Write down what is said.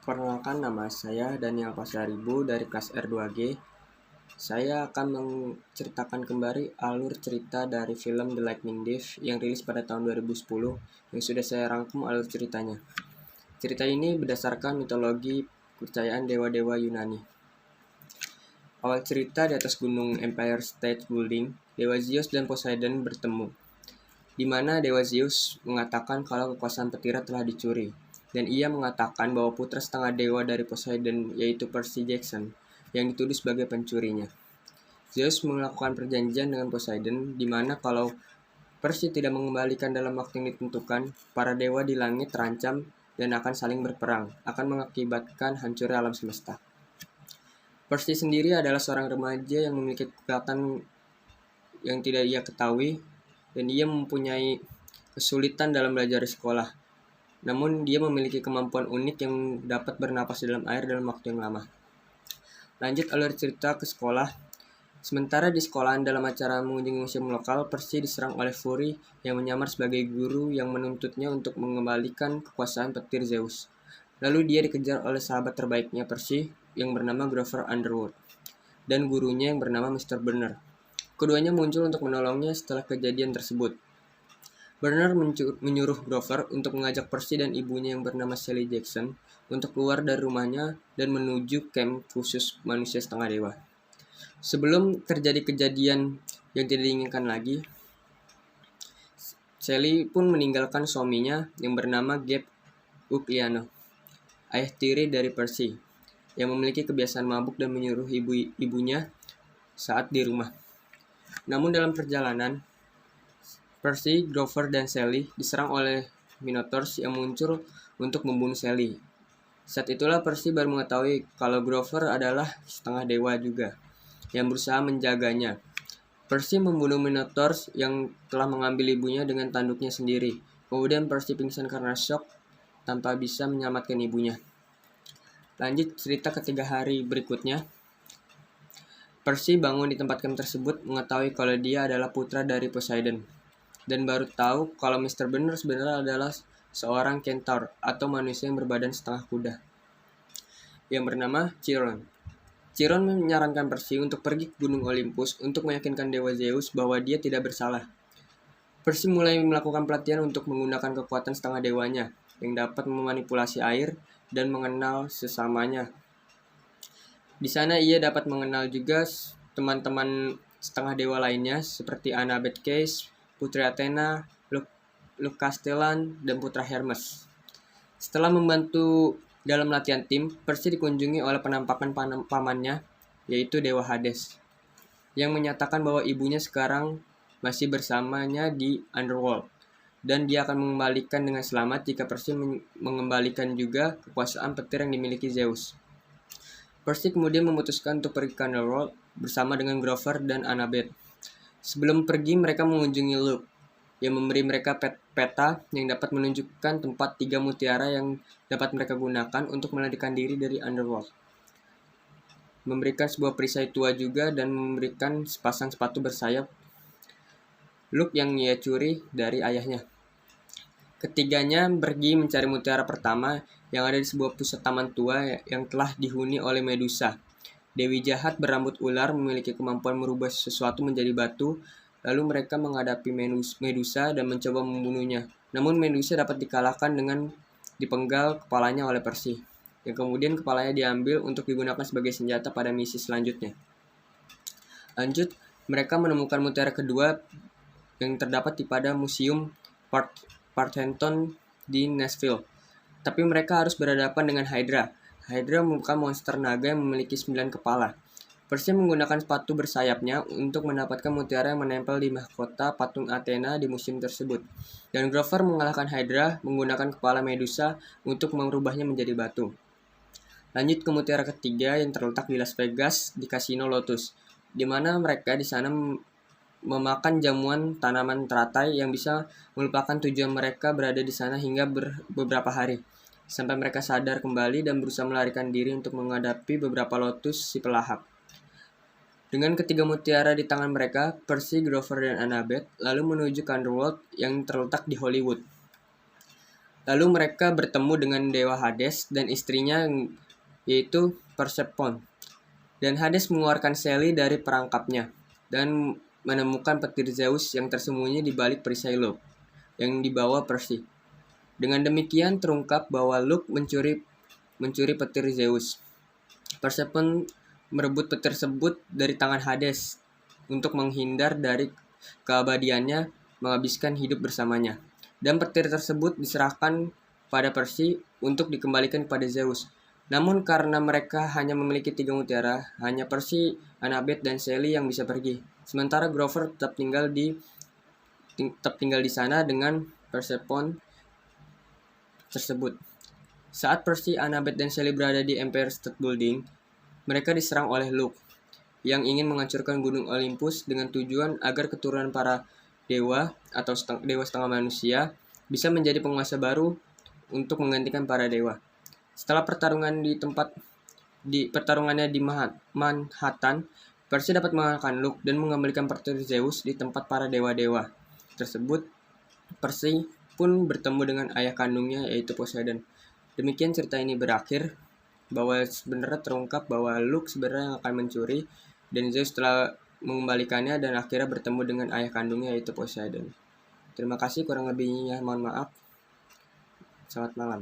Perkenalkan, nama saya Daniel Pasaribu dari kelas R2G. Saya akan menceritakan kembali alur cerita dari film The Lightning Thief yang rilis pada tahun 2010 yang sudah saya rangkum alur ceritanya. Cerita ini berdasarkan mitologi kepercayaan dewa-dewa Yunani. Awal cerita di atas gunung Empire State Building, Dewa Zeus dan Poseidon bertemu, di mana Dewa Zeus mengatakan kalau kekuasaan Petira telah dicuri, dan ia mengatakan bahwa putra setengah dewa dari Poseidon, yaitu Percy Jackson, yang dituduh sebagai pencurinya. Zeus melakukan perjanjian dengan Poseidon, di mana kalau Percy tidak mengembalikan dalam waktu yang ditentukan, para dewa di langit terancam dan akan saling berperang, akan mengakibatkan hancurnya alam semesta. Percy sendiri adalah seorang remaja yang memiliki kekuatan yang tidak ia ketahui, dan ia mempunyai kesulitan dalam belajar di sekolah. Namun dia memiliki kemampuan unik yang dapat bernapas di dalam air dalam waktu yang lama. Lanjut alur cerita ke sekolah. Sementara di sekolahan dalam acara mengunjungi museum lokal, Percy diserang oleh Fury yang menyamar sebagai guru yang menuntutnya untuk mengembalikan kekuasaan petir Zeus. Lalu dia dikejar oleh sahabat terbaiknya Percy yang bernama Grover Underwood dan gurunya yang bernama Mr. Burner. Keduanya muncul untuk menolongnya setelah kejadian tersebut. Burner menyuruh Grover untuk mengajak Percy dan ibunya yang bernama Sally Jackson untuk keluar dari rumahnya dan menuju camp khusus manusia setengah dewa. Sebelum terjadi kejadian yang tidak diinginkan lagi, Sally pun meninggalkan suaminya yang bernama Gabe Ugliano, ayah tiri dari Percy, yang memiliki kebiasaan mabuk dan menyuruh ibunya saat di rumah. Namun dalam perjalanan, Percy, Grover, dan Sally diserang oleh Minotaurs yang muncul untuk membunuh Sally. Saat itulah Percy baru mengetahui kalau Grover adalah setengah dewa juga, yang berusaha menjaganya. Percy membunuh Minotaurs yang telah mengambil ibunya dengan tanduknya sendiri. Kemudian Percy pingsan karena shock tanpa bisa menyelamatkan ibunya. Lanjut cerita ketiga hari berikutnya. Percy bangun di tempat camp tersebut mengetahui kalau dia adalah putra dari Poseidon, dan baru tahu kalau Mr. Burner sebenarnya adalah seorang kentaur atau manusia yang berbadan setengah kuda yang bernama Chiron. Chiron menyarankan Percy untuk pergi ke Gunung Olympus untuk meyakinkan Dewa Zeus bahwa dia tidak bersalah. Percy mulai melakukan pelatihan untuk menggunakan kekuatan setengah dewanya yang dapat memanipulasi air dan mengenal sesamanya. Di sana ia dapat mengenal juga teman-teman setengah dewa lainnya seperti Annabeth Case, Putri Athena, Luke Castellan, dan Putra Hermes. Setelah membantu dalam latihan tim, Percy dikunjungi oleh penampakan pamannya, yaitu Dewa Hades, yang menyatakan bahwa ibunya sekarang masih bersamanya di Underworld, dan dia akan mengembalikan dengan selamat jika Percy mengembalikan juga kekuasaan petir yang dimiliki Zeus. Percy kemudian memutuskan untuk pergi ke Underworld bersama dengan Grover dan Annabeth. Sebelum pergi, mereka mengunjungi Luke, yang memberi mereka peta yang dapat menunjukkan tempat 3 mutiara yang dapat mereka gunakan untuk melarikan diri dari Underworld. Memberikan sebuah perisai tua juga dan memberikan sepasang sepatu bersayap Luke yang ia curi dari ayahnya. Ketiganya pergi mencari mutiara pertama yang ada di sebuah pusat taman tua yang telah dihuni oleh Medusa. Dewi jahat berambut ular memiliki kemampuan merubah sesuatu menjadi batu. Lalu mereka menghadapi Medusa dan mencoba membunuhnya. Namun Medusa dapat dikalahkan dengan dipenggal kepalanya oleh Percy, yang kemudian kepalanya diambil untuk digunakan sebagai senjata pada misi selanjutnya. Lanjut, mereka menemukan mutiara kedua yang terdapat pada Museum Parthenon di Nashville. Tapi mereka harus berhadapan dengan Hydra. Hydra merupakan monster naga yang memiliki 9 kepala. Percy menggunakan sepatu bersayapnya untuk mendapatkan mutiara yang menempel di mahkota patung Athena di museum tersebut. Dan Grover mengalahkan Hydra menggunakan kepala Medusa untuk merubahnya menjadi batu. Lanjut ke mutiara ketiga yang terletak di Las Vegas di Casino Lotus, di mana mereka di sana memakan jamuan tanaman teratai yang bisa melupakan tujuan mereka berada di sana hingga beberapa hari, sampai mereka sadar kembali dan berusaha melarikan diri untuk menghadapi beberapa lotus si pelahap. Dengan ketiga mutiara di tangan mereka, Percy, Grover, dan Annabeth lalu menuju ke Underworld yang terletak di Hollywood. Lalu mereka bertemu dengan Dewa Hades dan istrinya yaitu Persephone. Dan Hades mengeluarkan Sally dari perangkapnya dan menemukan petir Zeus yang tersembunyi di balik perisai Luke yang dibawa Percy. Dengan demikian terungkap bahwa Luke mencuri petir Zeus. Persephone merebut petir tersebut dari tangan Hades untuk menghindar dari keabadiannya menghabiskan hidup bersamanya. Dan petir tersebut diserahkan pada Percy untuk dikembalikan kepada Zeus. Namun karena mereka hanya memiliki 3 mutiara, hanya Percy, Annabeth, dan Sally yang bisa pergi. Sementara Grover tetap tinggal di sana dengan Persephone tersebut. Saat Percy, Annabeth, dan Sally berada di Empire State Building, mereka diserang oleh Luke yang ingin menghancurkan Gunung Olympus dengan tujuan agar keturunan para dewa atau dewa setengah manusia bisa menjadi penguasa baru untuk menggantikan para dewa. Setelah pertarungannya di Manhattan, Percy dapat mengalahkan Luke dan mengembalikan petir Zeus di tempat para dewa-dewa tersebut. Percy pun bertemu dengan ayah kandungnya yaitu Poseidon. Demikian cerita ini berakhir, bahwa sebenarnya terungkap bahwa Luke sebenarnya akan mencuri dan Zeus telah mengembalikannya dan akhirnya bertemu dengan ayah kandungnya yaitu Poseidon. Terima kasih, kurang lebihnya mohon maaf. Selamat malam.